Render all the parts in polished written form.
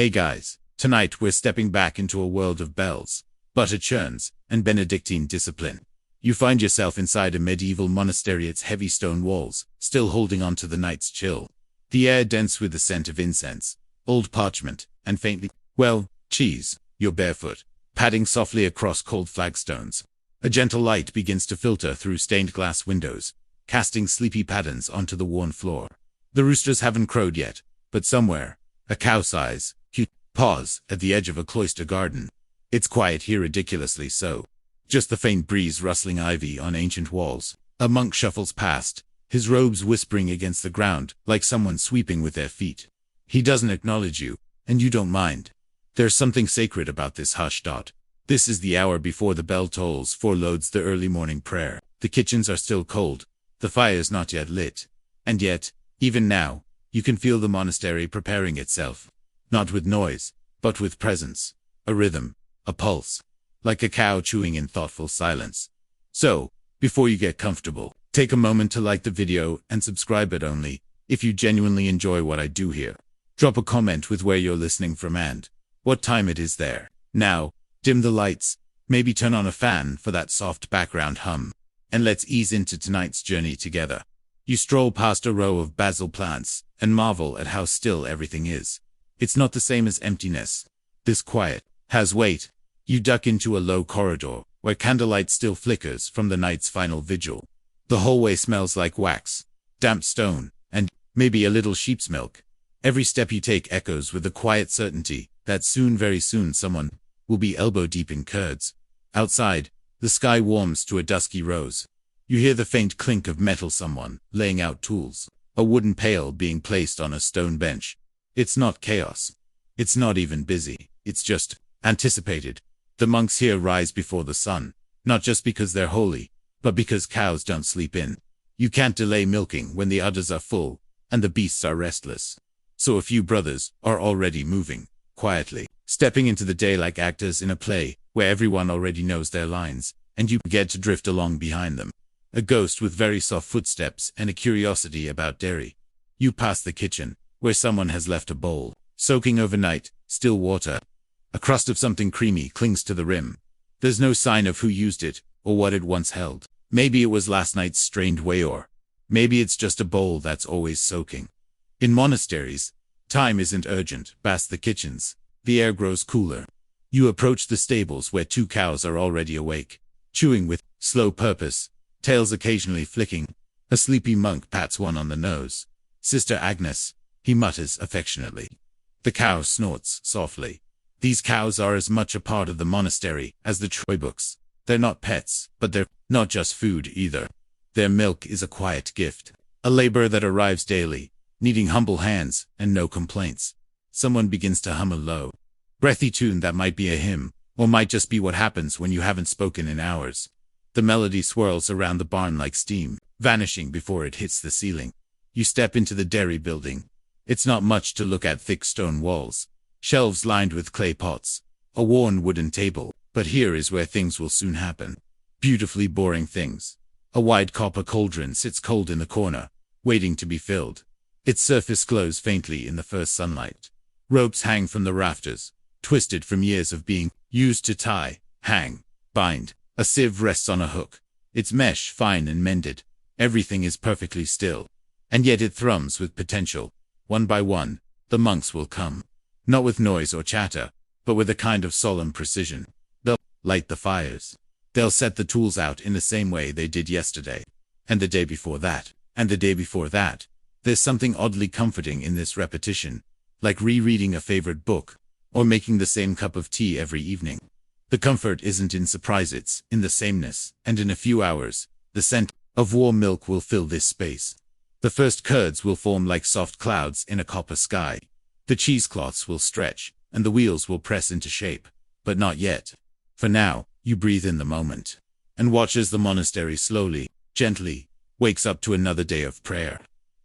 Hey guys, tonight we're stepping back into a world of bells, butter churns, and Benedictine discipline. You find yourself inside a medieval monastery, its heavy stone walls, still holding on to the night's chill. The air dense with the scent of incense, old parchment, and faintly, cheese. You're barefoot, padding softly across cold flagstones. A gentle light begins to filter through stained glass windows, casting sleepy patterns onto the worn floor. The roosters haven't crowed yet, but somewhere, a cow-size, cute paws at the edge of a cloister garden. It's quiet here, ridiculously so. Just the faint breeze rustling ivy on ancient walls. A monk shuffles past, his robes whispering against the ground, like someone sweeping with their feet. He doesn't acknowledge you, and you don't mind. There's something sacred about this hush. This is the hour before the bell tolls foreloads the early morning prayer. The kitchens are still cold, the fire's not yet lit. And yet, even now, you can feel the monastery preparing itself. Not with noise, but with presence. A rhythm, a pulse. Like a cow chewing in thoughtful silence. So, before you get comfortable, take a moment to like the video and subscribe, but only if you genuinely enjoy what I do here. Drop a comment with where you're listening from and what time it is there. Now, dim the lights, maybe turn on a fan for that soft background hum, and let's ease into tonight's journey together. You stroll past a row of basil plants and marvel at how still everything is. It's not the same as emptiness. This quiet has weight. You duck into a low corridor where candlelight still flickers from the night's final vigil. The hallway smells like wax, damp stone, and maybe a little sheep's milk. Every step you take echoes with the quiet certainty that soon, very soon, someone will be elbow deep in curds. Outside, the sky warms to a dusky rose. You hear the faint clink of metal, someone laying out tools, a wooden pail being placed on a stone bench. It's not chaos. It's not even busy. It's just anticipated. The monks here rise before the sun, not just because they're holy, but because cows don't sleep in. You can't delay milking when the udders are full and the beasts are restless. So a few brothers are already moving, quietly, stepping into the day like actors in a play where everyone already knows their lines, and you get to drift along behind them. A ghost with very soft footsteps and a curiosity about dairy. You pass the kitchen, where someone has left a bowl, soaking overnight, still water. A crust of something creamy clings to the rim. There's no sign of who used it, or what it once held. Maybe it was last night's strained whey, or maybe it's just a bowl that's always soaking. In monasteries, time isn't urgent. Past the kitchens, the air grows cooler. You approach the stables where two cows are already awake, chewing with slow purpose, tails occasionally flicking. A sleepy monk pats one on the nose. "Sister Agnes," he mutters affectionately. The cow snorts softly. These cows are as much a part of the monastery as the Troy books. They're not pets, but they're not just food either. Their milk is a quiet gift, a labor that arrives daily, needing humble hands and no complaints. Someone begins to hum a low, breathy tune that might be a hymn, or might just be what happens when you haven't spoken in hours. The melody swirls around the barn like steam, vanishing before it hits the ceiling. You step into the dairy building. It's not much to look at: thick stone walls, shelves lined with clay pots, a worn wooden table. But here is where things will soon happen. Beautifully boring things. A wide copper cauldron sits cold in the corner, waiting to be filled. Its surface glows faintly in the first sunlight. Ropes hang from the rafters, twisted from years of being used to tie, hang, bind. A sieve rests on a hook, its mesh fine and mended. Everything is perfectly still, and yet it thrums with potential. One by one, the monks will come. Not with noise or chatter, but with a kind of solemn precision. They'll light the fires. They'll set the tools out in the same way they did yesterday, and the day before that, and the day before that. There's something oddly comforting in this repetition, like rereading a favorite book, or making the same cup of tea every evening. The comfort isn't in surprise, it's in the sameness, and in a few hours, the scent of warm milk will fill this space. The first curds will form like soft clouds in a copper sky. The cheesecloths will stretch, and the wheels will press into shape, but not yet. For now, you breathe in the moment, and watch as the monastery slowly, gently, wakes up to another day of prayer.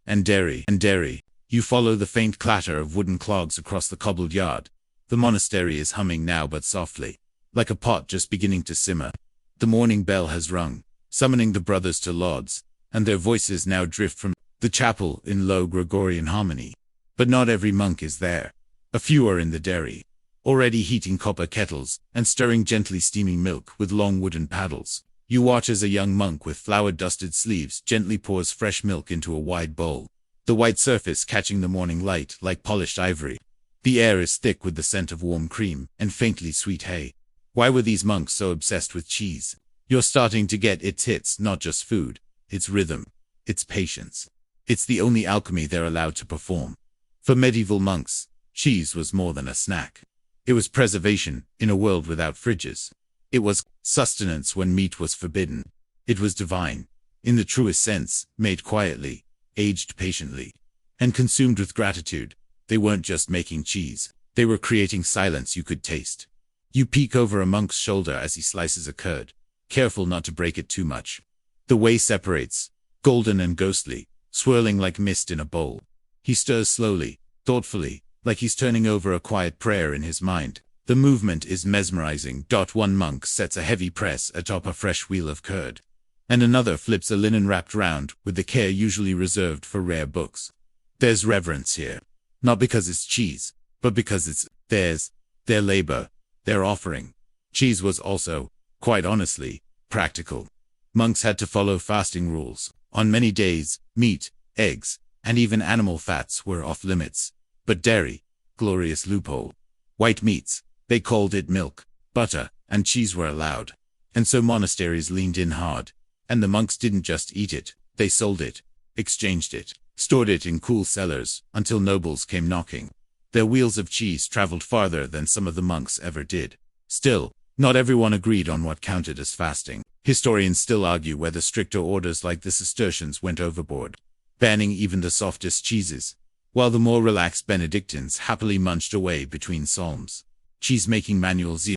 And dairy, you follow the faint clatter of wooden clogs across the cobbled yard. The monastery is humming now, but softly, like a pot just beginning to simmer. The morning bell has rung, summoning the brothers to lauds, and their voices now drift from the chapel in low Gregorian harmony. But not every monk is there. A few are in the dairy, already heating copper kettles and stirring gently steaming milk with long wooden paddles. You watch as a young monk with flour-dusted sleeves gently pours fresh milk into a wide bowl, the white surface catching the morning light like polished ivory. The air is thick with the scent of warm cream and faintly sweet hay. Why were these monks so obsessed with cheese? You're starting to get it's not just food, it's rhythm, it's patience. It's the only alchemy they're allowed to perform. For medieval monks, cheese was more than a snack. It was preservation in a world without fridges. It was sustenance when meat was forbidden. It was divine, in the truest sense, made quietly, aged patiently, and consumed with gratitude. They weren't just making cheese, they were creating silence you could taste. You peek over a monk's shoulder as he slices a curd, careful not to break it too much. The whey separates, golden and ghostly, swirling like mist in a bowl. He stirs slowly, thoughtfully, like he's turning over a quiet prayer in his mind. The movement is mesmerizing. One monk sets a heavy press atop a fresh wheel of curd, and another flips a linen wrapped round with the care usually reserved for rare books. There's reverence here, not because it's cheese, but because it's theirs, their labor, their offering. Cheese was also, quite honestly, practical. Monks had to follow fasting rules. On many days, meat, eggs, and even animal fats were off limits. But dairy, glorious loophole. White meats, they called it milk, butter, and cheese were allowed. And so monasteries leaned in hard. And the monks didn't just eat it, they sold it, exchanged it, stored it in cool cellars, until nobles came knocking. Their wheels of cheese traveled farther than some of the monks ever did. Still, not everyone agreed on what counted as fasting. Historians still argue whether stricter orders like the Cistercians went overboard, banning even the softest cheeses, while the more relaxed Benedictines happily munched away between psalms. Cheese-making manuals,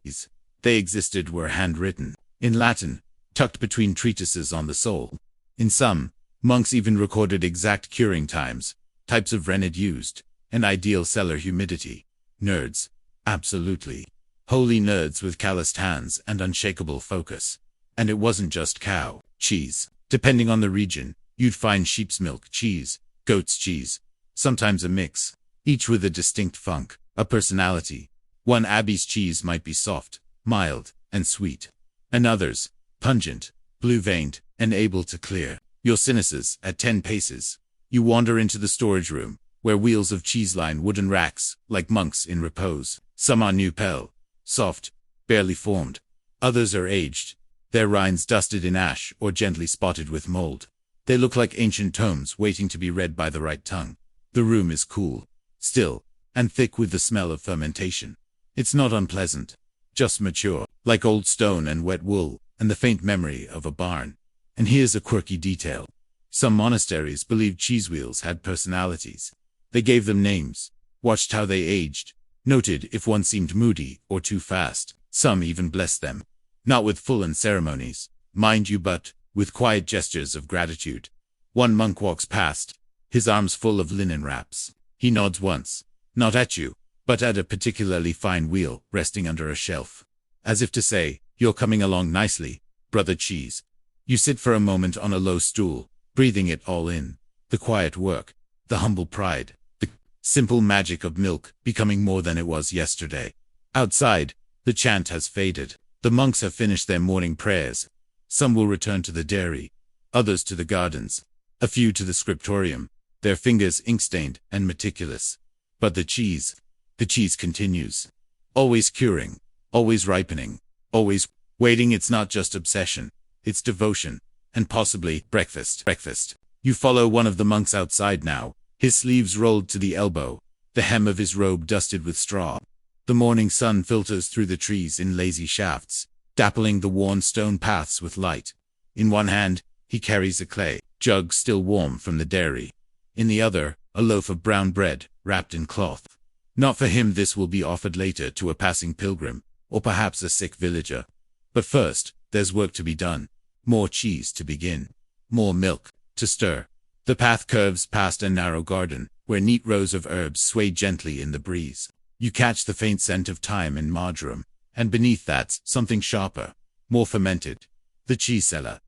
they existed, were handwritten, in Latin, tucked between treatises on the soul. In some, monks even recorded exact curing times, types of rennet used, and ideal cellar humidity. Nerds. Absolutely. Holy nerds with calloused hands and unshakable focus. And it wasn't just cow cheese. Depending on the region, you'd find sheep's milk cheese, goat's cheese, sometimes a mix, each with a distinct funk, a personality. One abbey's cheese might be soft, mild, and sweet. Another's, pungent, blue-veined, and able to clear your sinuses at 10 paces. You wander into the storage room, where wheels of cheese line wooden racks, like monks in repose. Some are new pell, soft, barely formed. Others are aged, their rinds dusted in ash or gently spotted with mold. They look like ancient tomes waiting to be read by the right tongue. The room is cool, still, and thick with the smell of fermentation. It's not unpleasant, just mature, like old stone and wet wool, and the faint memory of a barn. And here's a quirky detail. Some monasteries believed cheese wheels had personalities. They gave them names, watched how they aged, noted if one seemed moody or too fast. Some even blessed them. Not with full-on ceremonies, mind you, but with quiet gestures of gratitude. One monk walks past, his arms full of linen wraps. He nods once, not at you, but at a particularly fine wheel resting under a shelf, as if to say, "You're coming along nicely, brother cheese." You sit for a moment on a low stool, breathing it all in. The quiet work, the humble pride, the simple magic of milk becoming more than it was yesterday. Outside, the chant has faded. The monks have finished their morning prayers. Some will return to the dairy, others to the gardens, a few to the scriptorium, their fingers ink-stained and meticulous. But the cheese continues. Always curing, always ripening, always waiting. It's not just obsession, it's devotion, and possibly breakfast. You follow one of the monks outside now, his sleeves rolled to the elbow, the hem of his robe dusted with straw. The morning sun filters through the trees in lazy shafts, dappling the worn stone paths with light. In one hand, he carries a clay jug still warm from the dairy. In the other, a loaf of brown bread, wrapped in cloth. Not for him, this will be offered later to a passing pilgrim, or perhaps a sick villager. But first, there's work to be done. More cheese to begin. More milk to stir. The path curves past a narrow garden, where neat rows of herbs sway gently in the breeze. You catch the faint scent of thyme and marjoram, and beneath that, something sharper, more fermented. The cheese cellar.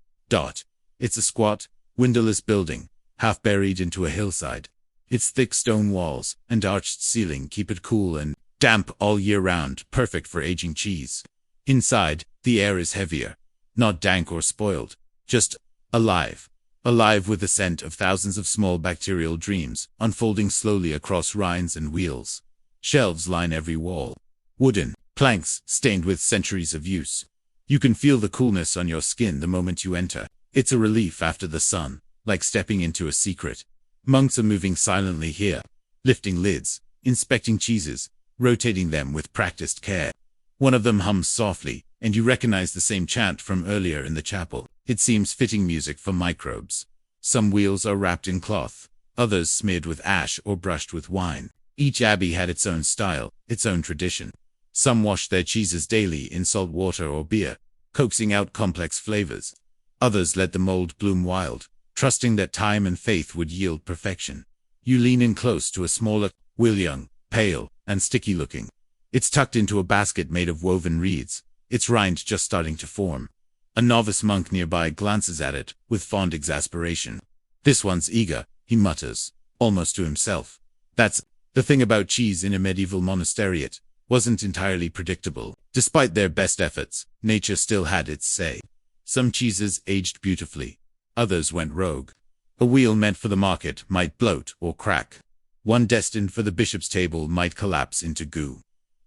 It's a squat, windowless building, half buried into a hillside. Its thick stone walls and arched ceiling keep it cool and damp all year round, perfect for aging cheese. Inside, the air is heavier, not dank or spoiled, just alive. Alive with the scent of thousands of small bacterial dreams, unfolding slowly across rinds and wheels. Shelves line every wall. Wooden planks stained with centuries of use. You can feel the coolness on your skin the moment you enter. It's a relief after the sun, like stepping into a secret. Monks are moving silently here, lifting lids, inspecting cheeses, rotating them with practiced care. One of them hums softly, and you recognize the same chant from earlier in the chapel. It seems fitting music for microbes. Some wheels are wrapped in cloth, others smeared with ash or brushed with wine. Each abbey had its own style, its own tradition. Some washed their cheeses daily in salt water or beer, coaxing out complex flavors. Others let the mold bloom wild, trusting that time and faith would yield perfection. You lean in close to a smaller wheel, young, pale, and sticky-looking. It's tucked into a basket made of woven reeds, its rind just starting to form. A novice monk nearby glances at it with fond exasperation. "This one's eager," he mutters, almost to himself. That's the thing about cheese in a medieval monasteriate. Wasn't entirely predictable. Despite their best efforts, nature still had its say. Some cheeses aged beautifully. Others went rogue. A wheel meant for the market might bloat or crack. One destined for the bishop's table might collapse into goo.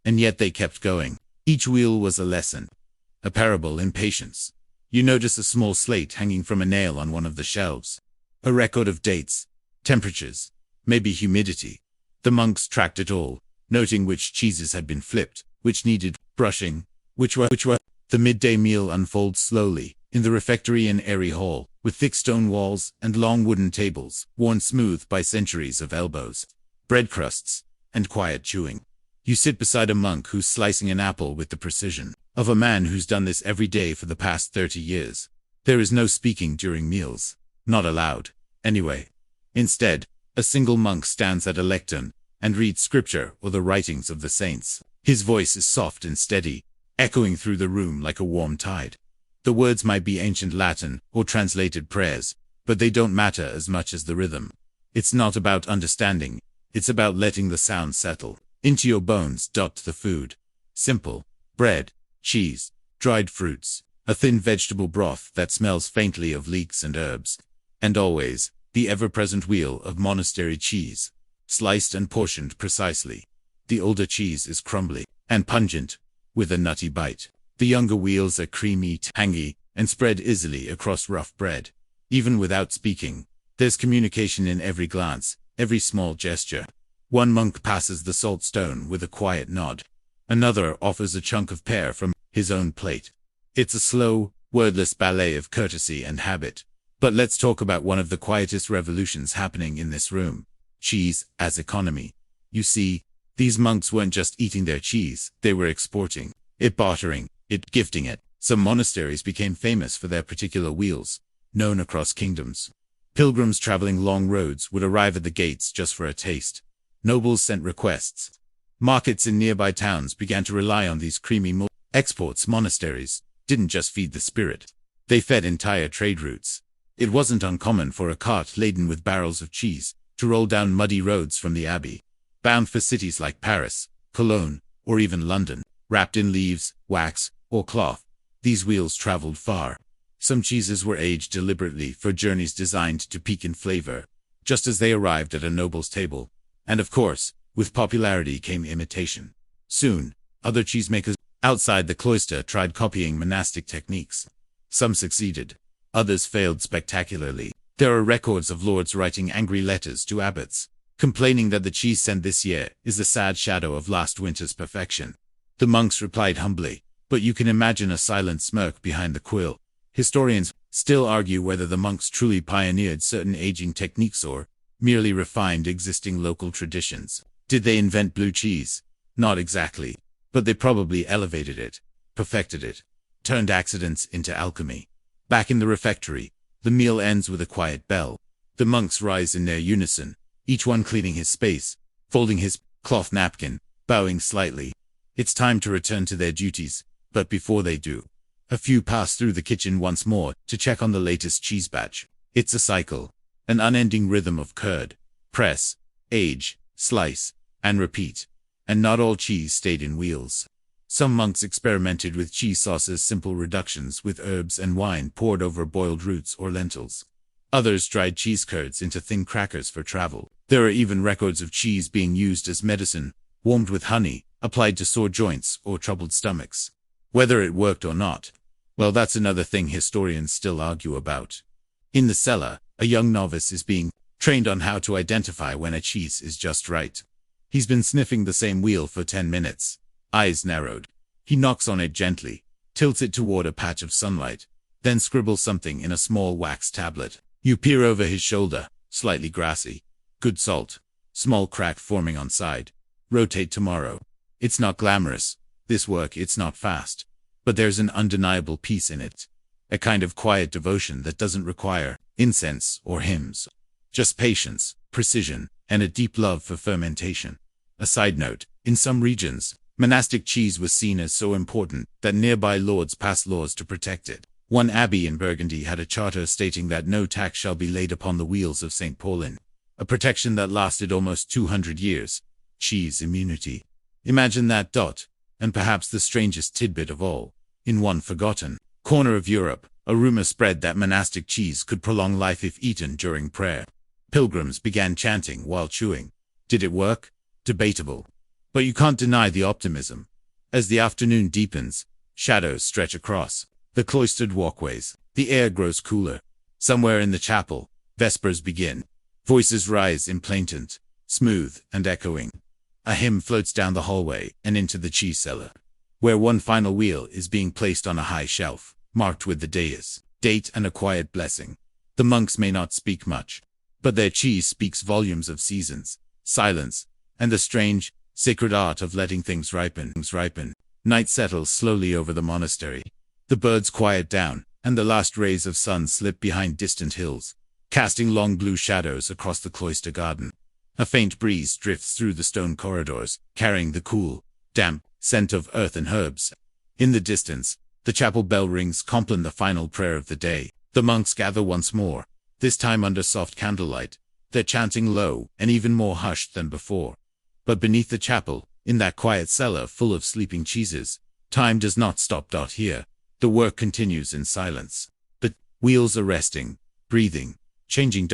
And yet they kept going. Each wheel was a lesson, a parable in patience. You notice a small slate hanging from a nail on one of the shelves. A record of dates, temperatures, maybe humidity. The monks tracked it all, noting which cheeses had been flipped, which needed brushing, which were. The midday meal unfolds slowly, in the refectory and airy hall, with thick stone walls and long wooden tables, worn smooth by centuries of elbows, bread crusts, and quiet chewing. You sit beside a monk who's slicing an apple with the precision of a man who's done this every day for the past 30 years. There is no speaking during meals. Not allowed, anyway. Instead, a single monk stands at a lectern and reads scripture or the writings of the saints. His voice is soft and steady, echoing through the room like a warm tide. The words might be ancient Latin or translated prayers, but they don't matter as much as the rhythm. It's not about understanding, it's about letting the sound settle into your bones. The food. Simple. Bread, cheese, dried fruits, a thin vegetable broth that smells faintly of leeks and herbs. And always, the ever-present wheel of monastery cheese, sliced and portioned precisely. The older cheese is crumbly and pungent, with a nutty bite. The younger wheels are creamy, tangy, and spread easily across rough bread. Even without speaking, there's communication in every glance, every small gesture. One monk passes the salt stone with a quiet nod. Another offers a chunk of pear from his own plate. It's a slow, wordless ballet of courtesy and habit. But let's talk about one of the quietest revolutions happening in this room. Cheese as economy. You see, these monks weren't just eating their cheese, they were exporting it, bartering it, gifting it. Some monasteries became famous for their particular wheels, known across kingdoms. Pilgrims traveling long roads would arrive at the gates just for a taste. Nobles sent requests. Markets in nearby towns began to rely on these creamy exports. Monasteries didn't just feed the spirit, they fed entire trade routes. It wasn't uncommon for a cart laden with barrels of cheese to roll down muddy roads from the abbey, bound for cities like Paris, Cologne, or even London, wrapped in leaves, wax, or cloth. These wheels traveled far. Some cheeses were aged deliberately for journeys designed to peak in flavor, just as they arrived at a noble's table. And of course, with popularity came imitation. Soon, other cheesemakers outside the cloister tried copying monastic techniques. Some succeeded. Others failed spectacularly. There are records of lords writing angry letters to abbots, complaining that the cheese sent this year is a sad shadow of last winter's perfection. The monks replied humbly, but you can imagine a silent smirk behind the quill. Historians still argue whether the monks truly pioneered certain aging techniques or merely refined existing local traditions. Did they invent blue cheese? Not exactly, but they probably elevated it, perfected it, turned accidents into alchemy. Back in the refectory, the meal ends with a quiet bell. The monks rise in their unison, each one cleaning his space, folding his cloth napkin, bowing slightly. It's time to return to their duties, but before they do, a few pass through the kitchen once more to check on the latest cheese batch. It's a cycle, an unending rhythm of curd, press, age, slice, and repeat. And not all cheese stayed in wheels. Some monks experimented with cheese sauces, simple reductions with herbs and wine poured over boiled roots or lentils. Others dried cheese curds into thin crackers for travel. There are even records of cheese being used as medicine, warmed with honey, applied to sore joints or troubled stomachs. Whether it worked or not, well, that's another thing historians still argue about. In the cellar, a young novice is being trained on how to identify when a cheese is just right. He's been sniffing the same wheel for 10 minutes, eyes narrowed. He knocks on it gently, tilts it toward a patch of sunlight, then scribbles something in a small wax tablet. You peer over his shoulder, slightly grassy. Good salt. Small crack forming on side. Rotate tomorrow. It's not glamorous, this work, it's not fast. But there's an undeniable peace in it. A kind of quiet devotion that doesn't require incense or hymns. Just patience, precision, and a deep love for fermentation. A side note, in some regions, monastic cheese was seen as so important that nearby lords passed laws to protect it. One abbey in Burgundy had a charter stating that no tax shall be laid upon the wheels of St. Paulin. A protection that lasted almost 200 years. Cheese immunity. Imagine that. And perhaps the strangest tidbit of all. In one forgotten corner of Europe, a rumor spread that monastic cheese could prolong life if eaten during prayer. Pilgrims began chanting while chewing. Did it work? Debatable. But you can't deny the optimism. As the afternoon deepens, shadows stretch across the cloistered walkways. The air grows cooler. Somewhere in the chapel, vespers begin. Voices rise in plaintive, smooth and echoing. A hymn floats down the hallway and into the cheese cellar, where one final wheel is being placed on a high shelf, marked with the date and a quiet blessing. The monks may not speak much, but their cheese speaks volumes of seasons, silence, and the strange, sacred art of letting things ripen. Night settles slowly over the monastery. The birds quiet down, and the last rays of sun slip behind distant hills, casting long blue shadows across the cloister garden. A faint breeze drifts through the stone corridors, carrying the cool, damp scent of earth and herbs. In the distance, the chapel bell rings, compline the final prayer of the day. The monks gather once more, this time under soft candlelight. They're chanting low and even more hushed than before. But beneath the chapel, in that quiet cellar full of sleeping cheeses, time does not stop. Here, the work continues in silence. The wheels are resting, breathing, changing.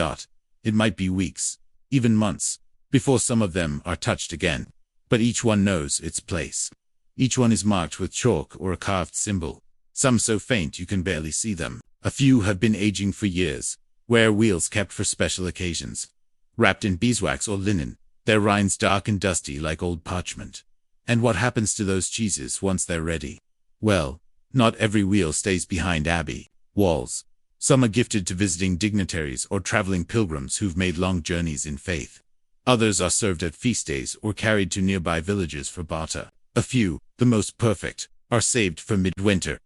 It might be weeks, even months, before some of them are touched again. But each one knows its place. Each one is marked with chalk or a carved symbol, some so faint you can barely see them. A few have been aging for years, wear wheels kept for special occasions. Wrapped in beeswax or linen, their rinds dark and dusty like old parchment. And what happens to those cheeses once they're ready? Well, not every wheel stays behind abbey walls. Some are gifted to visiting dignitaries or traveling pilgrims who've made long journeys in faith. Others are served at feast days or carried to nearby villages for barter. A few, the most perfect, are saved for midwinter,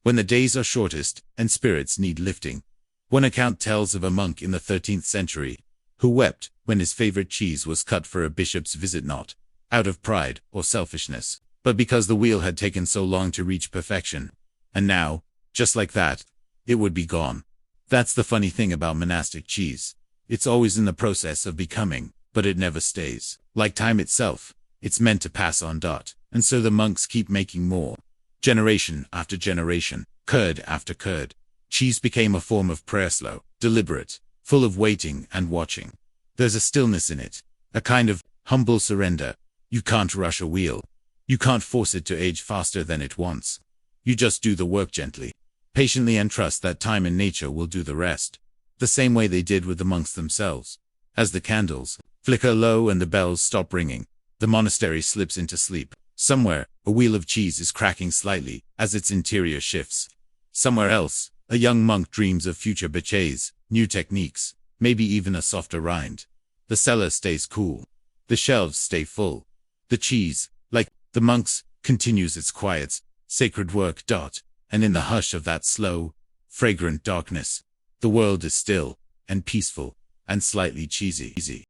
when the days are shortest and spirits need lifting. One account tells of a monk in the 13th century who wept when his favorite cheese was cut for a bishop's visit, not out of pride or selfishness, but because the wheel had taken so long to reach perfection. And now, just like that, it would be gone. That's the funny thing about monastic cheese. It's always in the process of becoming, but it never stays. Like time itself, it's meant to pass on. And so the monks keep making more. Generation after generation, curd after curd. Cheese became a form of prayer, slow, deliberate, full of waiting and watching. There's a stillness in it, a kind of humble surrender. You can't rush a wheel. You can't force it to age faster than it wants. You just do the work gently, patiently, and trust that time and nature will do the rest. The same way they did with the monks themselves. As the candles flicker low and the bells stop ringing, the monastery slips into sleep. Somewhere, a wheel of cheese is cracking slightly as its interior shifts. Somewhere else, a young monk dreams of future bâchets, new techniques, maybe even a softer rind. The cellar stays cool. The shelves stay full. The cheese, like the monks, continues its quiet, sacred work. And in the hush of that slow, fragrant darkness, the world is still and peaceful and slightly cheesy.